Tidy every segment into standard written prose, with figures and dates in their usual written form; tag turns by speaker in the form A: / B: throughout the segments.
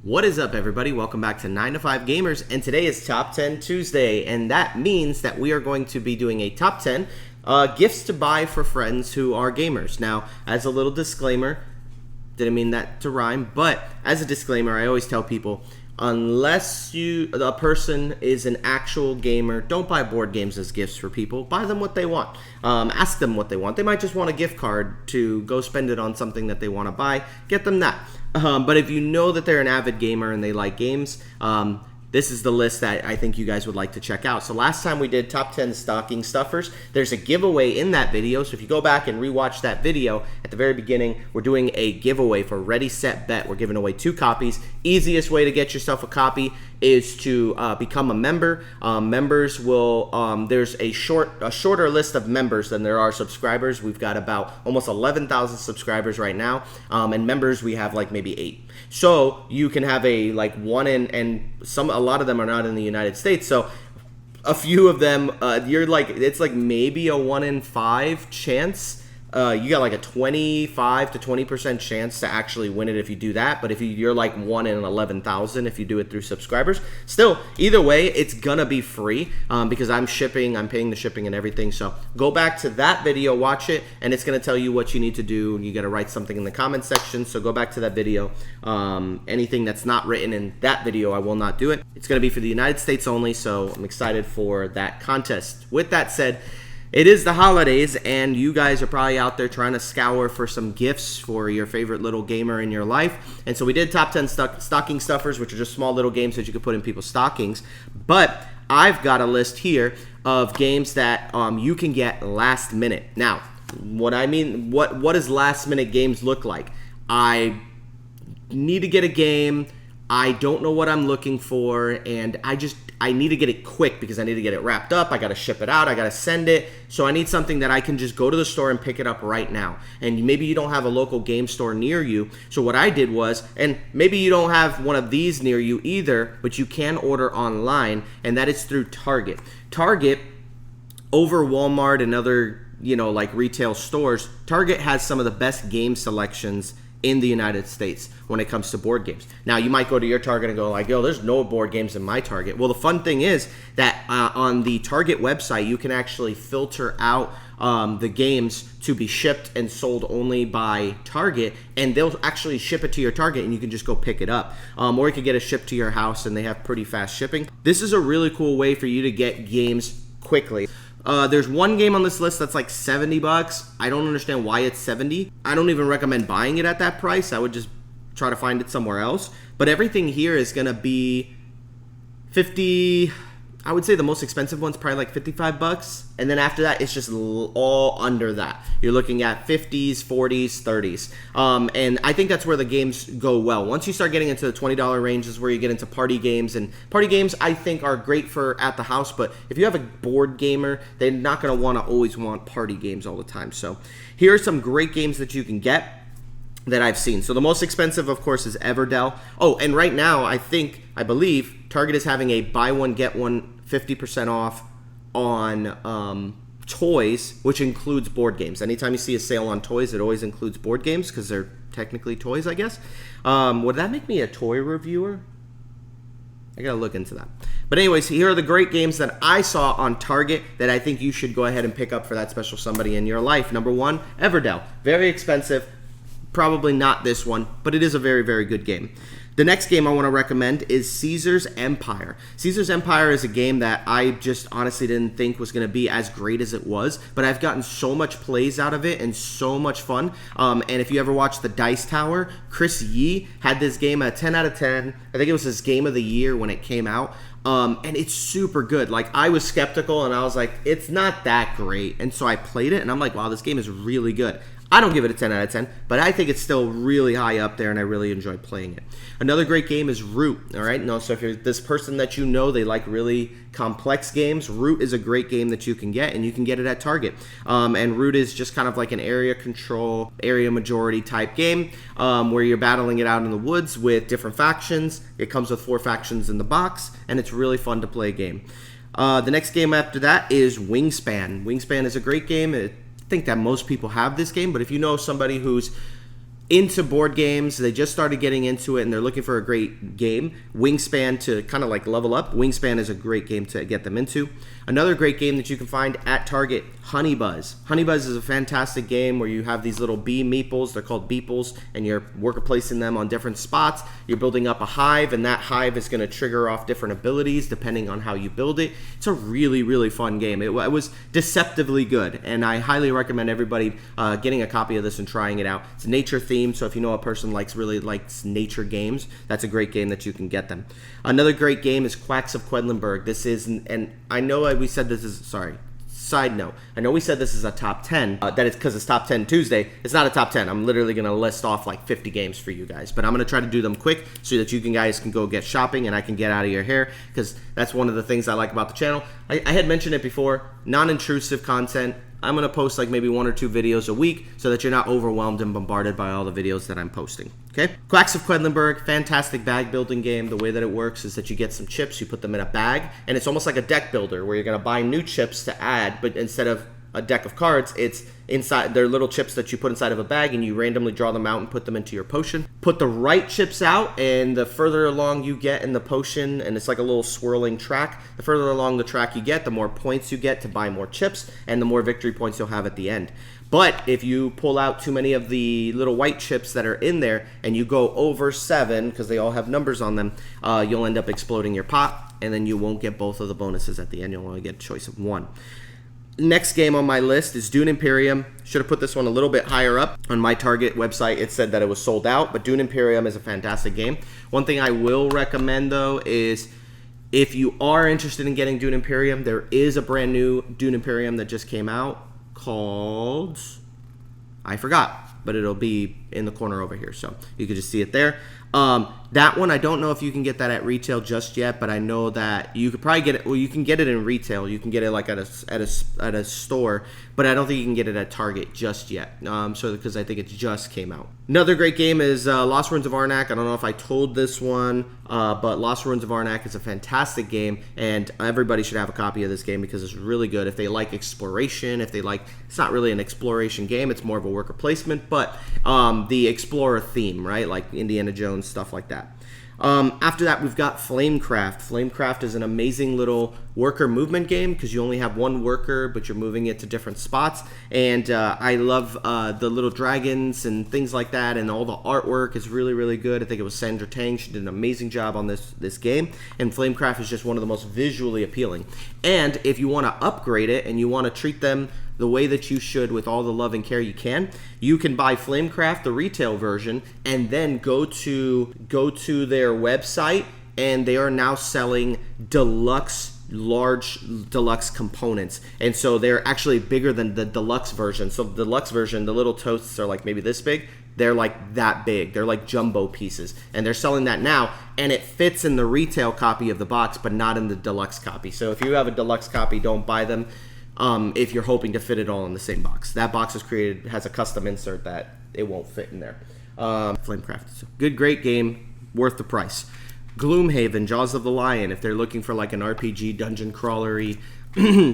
A: What is up, everybody? Welcome back to 9 to 5 Gamers, and today is Top 10 Tuesday, and that means that we are going to be doing a Top 10 gifts to buy for friends who are gamers. Now, as a little disclaimer, didn't mean that to rhyme, but as a disclaimer, I always tell people, unless a person is an actual gamer, don't buy board games as gifts for people. Buy them what they want. Ask them what they want. They might just want a gift card to go spend it on something that they want to buy. Get them that. But if you know that they're an avid gamer and they like games, this is the list that I think you guys would like to check out. So last time we did top 10 stocking stuffers. There's a giveaway in that video. So if you go back and rewatch that video, at the very beginning, we're doing a giveaway for Ready, Set, Bet. We're giving away 2 copies. Easiest way to get yourself a copy is to become a member. Members will, there's a shorter list of members than there are subscribers. We've got about almost 11,000 subscribers right now. And members, we have like maybe 8. So you can have a like one in, and a lot of them are not in the United States. So a few of them, it's like maybe a 1 in 5 chance. You got like a 25 to 20% chance to actually win it if you do that. But if you're like 1 in 11,000 if you do it through subscribers. Still, either way, it's gonna be free because I'm paying the shipping and everything. So go back to that video, watch it, and it's gonna tell you what you need to do. You gotta write something in the comment section. So go back to that video. Anything that's not written in that video, I will not do it. It's gonna be for the United States only. So I'm excited for that contest. With that said, it is the holidays, and you guys are probably out there trying to scour for some gifts for your favorite little gamer in your life. And so we did top 10 stocking stuffers, which are just small little games that you could put in people's stockings. But I've got a list here of games that you can get last minute. Now, what does last minute games look like? I need to get a game. I don't know what I'm looking for, and I need to get it quick because I need to get it wrapped up. I got to ship it out. I got to send it. So I need something that I can just go to the store and pick it up right now. And maybe you don't have a local game store near you. So what I did was, and maybe you don't have one of these near you either, but you can order online, and that is through Target. Target, over Walmart and other, like retail stores, Target has some of the best game selections in the United States when it comes to board games. Now, you might go to your Target and go like, yo, there's no board games in my Target. Well, the fun thing is that on the Target website, you can actually filter out the games to be shipped and sold only by Target, and they'll actually ship it to your Target, and you can just go pick it up. Or you can get it shipped to your house, and they have pretty fast shipping. This is a really cool way for you to get games quickly. There's one game on this list that's like $70. I don't understand why it's $70. I don't even recommend buying it at that price. I would just try to find it somewhere else. But everything here is going to be 50. I would say the most expensive one's probably like $55. And then after that, it's just all under that. You're looking at 50s, 40s, 30s. And I think that's where the games go well. Once you start getting into the $20 range is where you get into party games. And party games, I think, are great for at the house. But if you have a board gamer, they're not going to always want party games all the time. So here are some great games that you can get that I've seen. So the most expensive, of course, is Everdell. Oh, and right now, I believe Target is having a buy one, get one 50% off on toys, which includes board games. Anytime you see a sale on toys, it always includes board games because they're technically toys, I guess. Would that make me a toy reviewer? I gotta look into that. But anyways, here are the great games that I saw on Target that I think you should go ahead and pick up for that special somebody in your life. Number 1, Everdell. Very expensive. Probably not this one, but it is a very, very good game. The next game I want to recommend is Caesar's Empire. Caesar's Empire is a game that I just honestly didn't think was going to be as great as it was, but I've gotten so much plays out of it and so much fun. And if you ever watched the Dice Tower, Chris Yee had this game a 10 out of 10. I think it was his game of the year when it came out. And it's super good. Like, I was skeptical and I was like, it's not that great. And so I played it and I'm like, wow, this game is really good. I don't give it a 10 out of 10, but I think it's still really high up there, and I really enjoy playing it. Another great game is Root, all right? So if you're this person that you know, they like really complex games, Root is a great game that you can get, and you can get it at Target. And Root is just kind of like an area control, area majority type game where you're battling it out in the woods with different factions. It comes with 4 factions in the box, and it's really fun to play a game. The next game after that is Wingspan. Wingspan is a great game. I think that most people have this game, but if you know somebody who's into board games, they just started getting into it and they're looking for a great game, Wingspan, to kind of like level up, Wingspan is a great game to get them into. Another great game that you can find at Target, Honey Buzz. Honey Buzz is a fantastic game where you have these little bee meeples, they're called beeples, and you're worker placing them on different spots. You're building up a hive, and that hive is going to trigger off different abilities depending on how you build it. It's a really, really fun game. It was deceptively good, and I highly recommend everybody getting a copy of this and trying it out. It's nature themed, so if you know a person really likes nature games, that's a great game that you can get them. Another great game is Quacks of Quedlinburg. This is, and I know we said this is, sorry, side note, I know we said this is a top 10, that it's because it's top 10 Tuesday. It's not a top 10. I'm literally going to list off like 50 games for you guys, but I'm going to try to do them quick so that you guys can go get shopping and I can get out of your hair, because that's one of the things I like about the channel. I had mentioned it before, non-intrusive content. I'm going to post like maybe 1 or 2 videos a week so that you're not overwhelmed and bombarded by all the videos that I'm posting. Okay? Quacks of Quedlinburg, fantastic bag building game. The way that it works is that you get some chips, you put them in a bag, and it's almost like a deck builder where you're going to buy new chips to add, but instead of a deck of cards, it's inside, they're little chips that you put inside of a bag and you randomly draw them out and put them into your potion. Put the right chips out, and the further along you get in the potion, and it's like a little swirling track, the further along the track you get, the more points you get to buy more chips, and the more victory points you'll have at the end. But if you pull out too many of the little white chips that are in there and you go over 7, because they all have numbers on them, you'll end up exploding your pot, and then you won't get both of the bonuses at the end. You'll only get a choice of 1. Next game on my list is Dune Imperium. Should have put this one a little bit higher up. On my Target website, it said that it was sold out, but Dune Imperium is a fantastic game. One thing I will recommend, though, is if you are interested in getting Dune Imperium, there is a brand new Dune Imperium that just came out called, I forgot, but it'll be in the corner over here, so you can just see it there. That one, I don't know if you can get that at retail just yet, but I know that you could probably get it. Well, you can get it in retail. You can get it like at a store, but I don't think you can get it at Target just yet. So because I think it just came out. Another great game is Lost Ruins of Arnak. I don't know if I told this one, but Lost Ruins of Arnak is a fantastic game, and everybody should have a copy of this game because it's really good. If they like exploration, if they like, it's not really an exploration game. It's more of a worker placement, but the explorer theme, right? Like Indiana Jones, stuff like that. After that, we've got Flamecraft. Flamecraft is an amazing little worker movement game because you only have one worker, but you're moving it to different spots. And I love the little dragons and things like that, and all the artwork is really, really good. I think it was Sandra Tang. She did an amazing job on this game. And Flamecraft is just one of the most visually appealing. And if you want to upgrade it and you want to treat them the way that you should with all the love and care you can buy Flamecraft, the retail version, and then go to their website, and they are now selling large deluxe components, and so they're actually bigger than the deluxe version. So the deluxe version, the little toasts are like maybe this big. They're like that big. They're like jumbo pieces, and they're selling that now, and it fits in the retail copy of the box, but not in the deluxe copy. So if you have a deluxe copy, don't buy them. If you're hoping to fit it all in the same box. That box is created, has a custom insert that it won't fit in there. Flamecraft. So good, great game, worth the price. Gloomhaven, Jaws of the Lion, if they're looking for like an RPG dungeon crawlery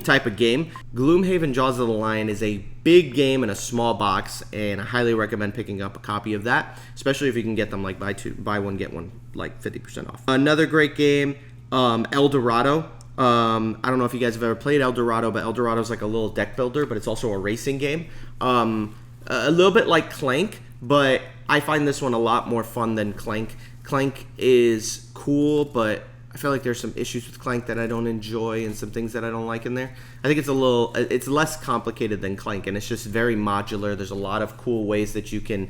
A: type of game. Gloomhaven, Jaws of the Lion is a big game in a small box, and I highly recommend picking up a copy of that, especially if you can get them like buy one, get one, like 50% off. Another great game, El Dorado. I don't know if you guys have ever played El Dorado, but El Dorado is like a little deck builder, but it's also a racing game. A little bit like Clank, but I find this one a lot more fun than Clank. Clank is cool, but I feel like there's some issues with Clank that I don't enjoy and some things that I don't like in there. I think it's less complicated than Clank, and it's just very modular. There's a lot of cool ways that you can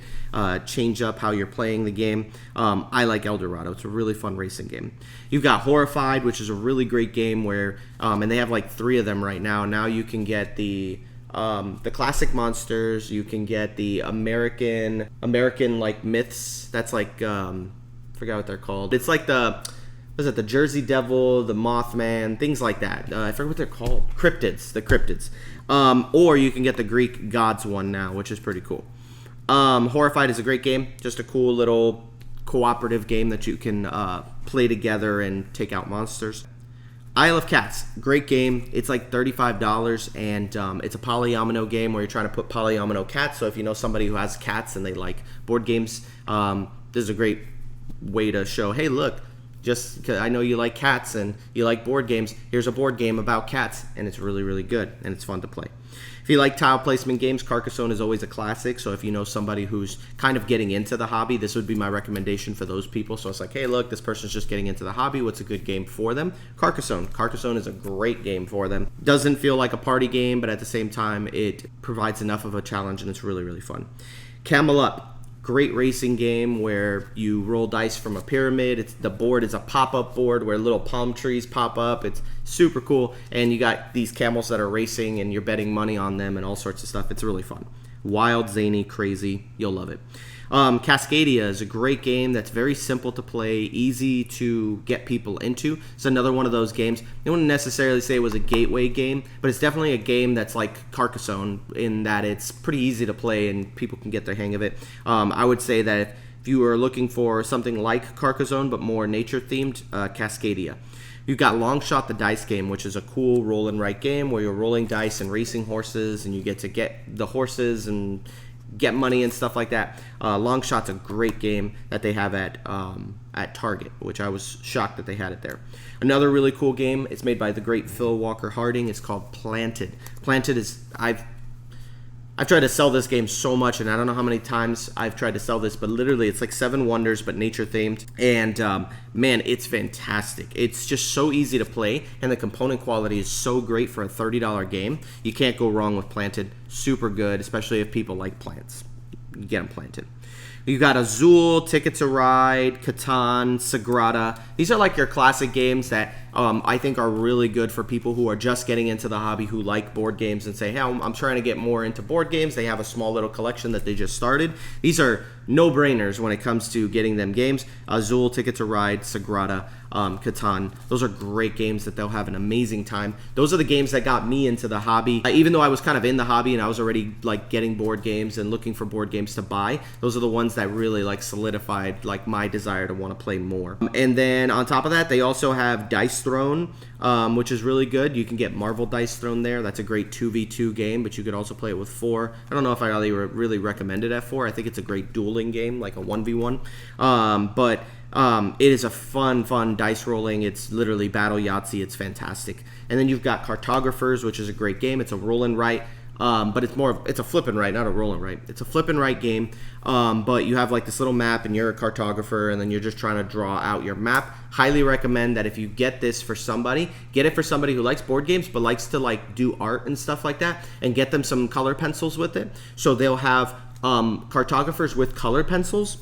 A: change up how you're playing the game. I like El Dorado. It's a really fun racing game. You've got Horrified, which is a really great game where, and they have like 3 of them right now. Now you can get the classic monsters. You can get the American like myths. That's like forgot what they're called. It's like the Jersey Devil, the Mothman, things like that. I forget what they're called. The cryptids. Or you can get the Greek gods one now, which is pretty cool. Horrified is a great game. Just a cool little cooperative game that you can play together and take out monsters. Isle of Cats, great game. It's like $35, and it's a polyomino game where you're trying to put polyomino cats. So if you know somebody who has cats and they like board games, this is a great way to show, hey, look, just 'cause I know you like cats and you like board games, here's a board game about cats, and it's really, really good, and it's fun to play. If you like tile placement games, Carcassonne is always a classic. So if you know somebody who's kind of getting into the hobby, this would be my recommendation for those people. So it's like, hey, look, this person's just getting into the hobby. What's a good game for them? Carcassonne. Carcassonne is a great game for them. Doesn't feel like a party game, but at the same time, it provides enough of a challenge, and it's really, really fun. Camel Up. Great racing game where you roll dice from a pyramid. The board is a pop-up board where little palm trees pop up. It's super cool, and you got these camels that are racing, and you're betting money on them and all sorts of stuff. It's really fun. Wild, zany, crazy. You'll love it. Cascadia is a great game that's very simple to play, easy to get people into. It's another one of those games. I wouldn't necessarily say it was a gateway game, but it's definitely a game that's like Carcassonne in that it's pretty easy to play and people can get the hang of it. I would say that if you are looking for something like Carcassonne but more nature-themed, Cascadia. You've got Longshot the Dice Game, which is a cool roll and write game where you're rolling dice and racing horses, and you get to get the horses and get money and stuff like that. Longshot's a great game that they have at Target, which I was shocked that they had it there. Another really cool game, it's made by the great Phil Walker Harding. It's called Planted. Planted is, I've tried to sell this game so much, and I don't know how many times I've tried to sell this, but literally it's like 7 Wonders, but nature-themed. And, man, it's fantastic. It's just so easy to play, and the component quality is so great for a $30 game. You can't go wrong with Planted. Super good, especially if people like plants. You get them planted. You got Azul, Ticket to Ride, Catan, Sagrada. These are like your classic games that I think are really good for people who are just getting into the hobby, who like board games and say, hey, I'm trying to get more into board games. They have a small little collection that they just started. These are no-brainers when it comes to getting them games. Azul, Ticket to Ride, Sagrada, Catan. Those are great games that they'll have an amazing time. Those are the games that got me into the hobby. Even though I was kind of in the hobby and I was already like getting board games and looking for board games to buy, those are the ones that really like solidified like my desire to want to play more. And then on top of that, they also have Dice Throne, which is really good. You can get Marvel Dice Throne there. That's a great 2v2 game, but you could also play it with 4. I don't know if I really recommend it at 4. I think it's a great dueling game, like a 1v1. But it is a fun dice rolling. It's literally battle Yahtzee. It's fantastic. And then you've got Cartographers, which is a great game. It's a roll and write. But it's a flip and write, not a roll and write. It's a flip and write game, but you have like this little map and you're a cartographer and then you're just trying to draw out your map. Highly recommend that if you get this for somebody, get it for somebody who likes board games but likes to like do art and stuff like that, and get them some color pencils with it. So they'll have cartographers with colored pencils.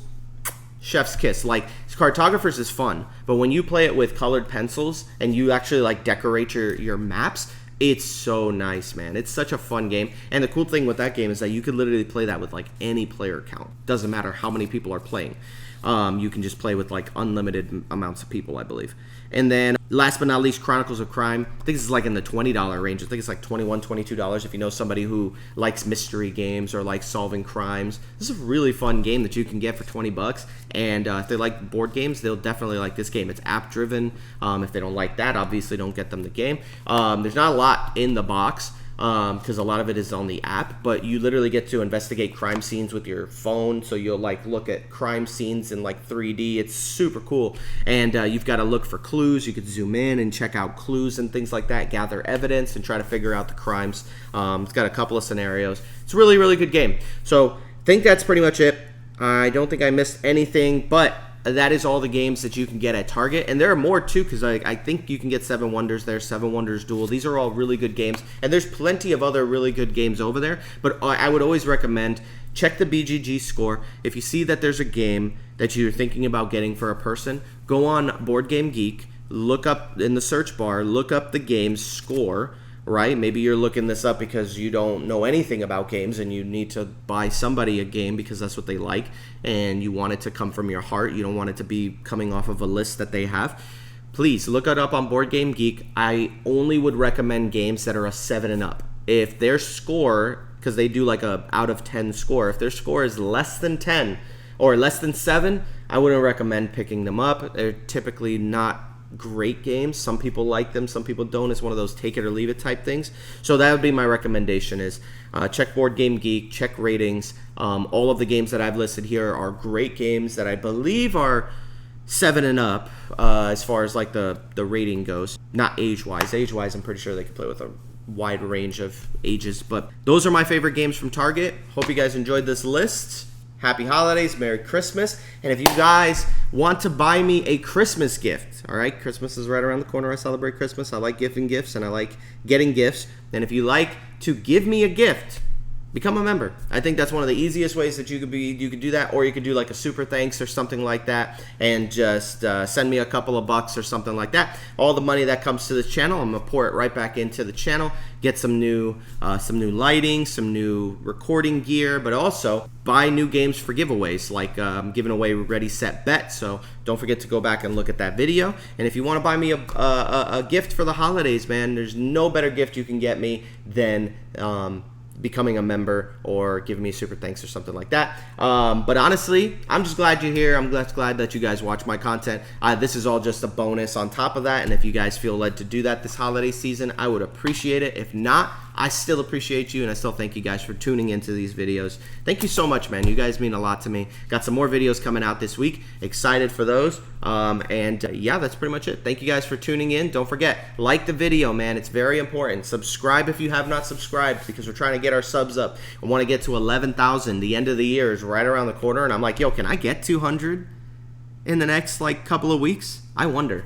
A: Chef's kiss. Like, Cartographers is fun, but when you play it with colored pencils and you actually like decorate your maps, it's so nice, man. It's such a fun game. And the cool thing with that game is that you could literally play that with like any player count. Doesn't matter how many people are playing. You can just play with like unlimited amounts of people, I believe. And then last but not least, Chronicles of Crime. I think this is like in the $20 range. I think it's like $21, $22 if you know somebody who likes mystery games or likes solving crimes. This is a really fun game that you can get for $20. And if they like board games, they'll definitely like this game. It's app driven. If they don't like that, obviously don't get them the game. There's not a lot in the box, because a lot of it is on the app, but you literally get to investigate crime scenes with your phone. So you'll like look at crime scenes in like 3D. It's super cool. And you've got to look for clues. You could zoom in and check out clues and things like that, gather evidence and try to figure out the crimes. It's got a couple of scenarios. It's a really, really good game. So I think that's pretty much it. I don't think I missed anything, but that is all the games that you can get at Target. And there are more too, because I think you can get 7 Wonders there, 7 Wonders Duel. These are all really good games. And there's plenty of other really good games over there. But I would always recommend check the BGG score. If you see that there's a game that you're thinking about getting for a person, go on Board Game Geek, look up in the search bar, look up the game's score, right? Maybe you're looking this up because you don't know anything about games and you need to buy somebody a game because that's what they like and you want it to come from your heart. You don't want it to be coming off of a list that they have. Please look it up on Board Game Geek. I only would recommend games that are a 7 and up. If their score, because they do like a out of 10 score, if their score is less than 10 or less than 7, I wouldn't recommend picking them up. They're typically not great games. Some people like them, some people don't. It's one of those take it or leave it type things. So that would be my recommendation is check Board Game Geek, check ratings. All of the games that I've listed here are great games that I believe are 7 and up as far as like the rating goes. Not age-wise. Age-wise, I'm pretty sure they can play with a wide range of ages. But those are my favorite games from Target. Hope you guys enjoyed this list. Happy holidays, Merry Christmas. And if you guys want to buy me a Christmas gift, all right, Christmas is right around the corner. I celebrate Christmas. I like giving gifts and I like getting gifts. And if you like to give me a gift, become a member. I think that's one of the easiest ways that you could do that, or you could do like a super thanks or something like that, and just send me a couple of bucks or something like that. All the money that comes to this channel, I'm gonna pour it right back into the channel, get some new lighting, some new recording gear, but also buy new games for giveaways, like I'm giving away Ready Set Bet. So don't forget to go back and look at that video. And if you want to buy me a gift for the holidays, man, there's no better gift you can get me than becoming a member or giving me a super thanks or something like that. But honestly, I'm just glad you're here. I'm glad that you guys watch my content. This is all just a bonus on top of that, and if you guys feel led to do that this holiday season, I would appreciate it. If not, I still appreciate you, and I still thank you guys for tuning into these videos. Thank you so much, man. You guys mean a lot to me. Got some more videos coming out this week. Excited for those. Yeah, that's pretty much it. Thank you guys for tuning in. Don't forget, like the video, man. It's very important. Subscribe if you have not subscribed, because we're trying to get our subs up. I want to get to 11,000. The end of the year is right around the corner, and I'm like, yo, can I get 200 in the next like couple of weeks? I wonder.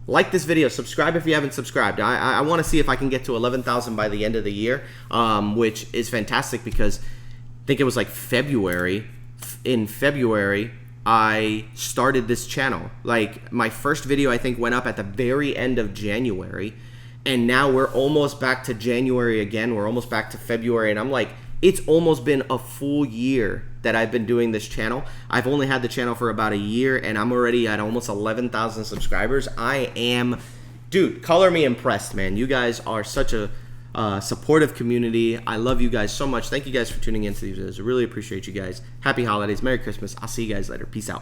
A: Like this video, subscribe if you haven't subscribed. I want to see if I can get to 11,000 by the end of the year, which is fantastic because I think it was like February. In February, I started this channel. Like my first video, I think, went up at the very end of January, and now we're almost back to January again. We're almost back to February, and I'm like, it's almost been a full year that I've been doing this channel. I've only had the channel for about a year, and I'm already at almost 11,000 subscribers. I am, dude, color me impressed, man. You guys are such a supportive community. I love you guys so much. Thank you guys for tuning into these videos. I really appreciate you guys. Happy holidays. Merry Christmas. I'll see you guys later. Peace out.